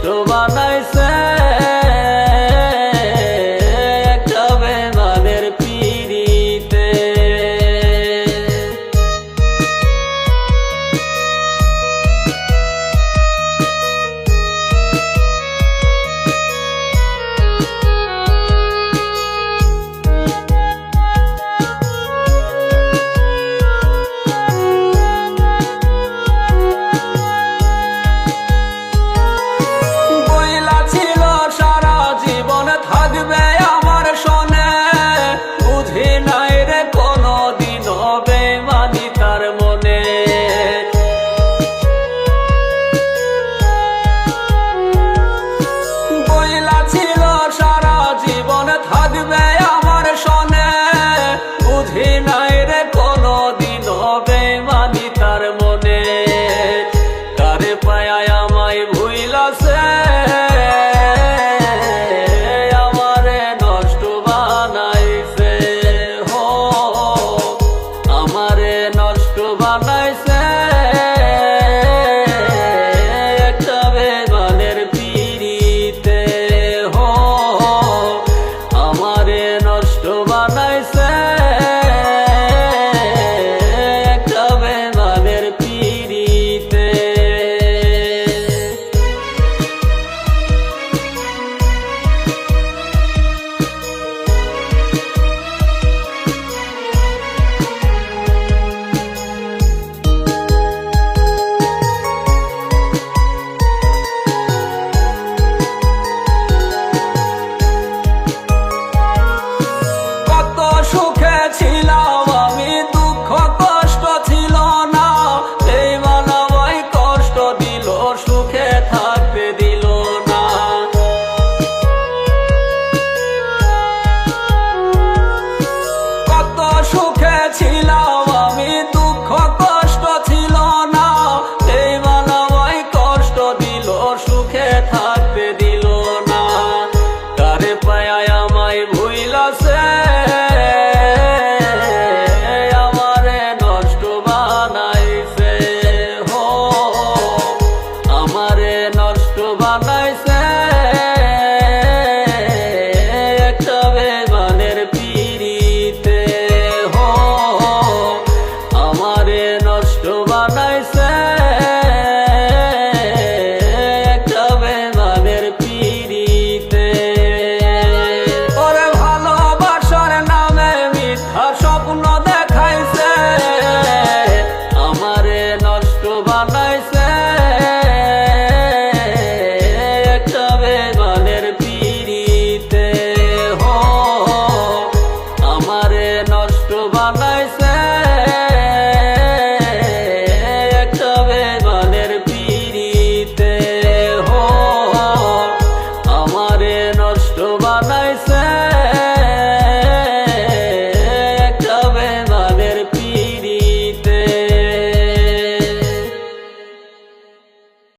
নষ্ট বানাইছে একটা বেমানের পিরিতে। থাকবে আমার সনে বুঝি নাই রে কোনো দিন বেমানি তার মনে। বইলা ছিল সারা জীবন থাকবে আমার সনে বুঝি নাই রে কোনো দিন বেমানি তার মনে। কারে পায়া আমায় ভুইলাছে বানাইছে একটা বেমানের পিরিতে হো আমারে নষ্ট বানাইছে একটা বেমানের পিরিতে। সুখে ছিলাম আমি দুঃখ কষ্ট ছিল না এই মানবাই কষ্ট দিল সুখে থাকতে দিল না। কত সুখে ছিলাম আমি দুঃখ কষ্ট ছিল না এই মানবাই কষ্ট দিল সুখে থাকতে দিল না। কারে পায়া আমায় ভুইলাছে বানাইছে একটা বেমানের পিরিতে হো আমারে নষ্ট বানাইছে একটা বেমানের পিরিতে। ওরে ভালোবাসার নামে মিথ্যা স্বপ্ন দেখাইছে আমারে নষ্ট বানাইছে বেমানের পিরিতে হো আমারে নষ্ট বানাইছে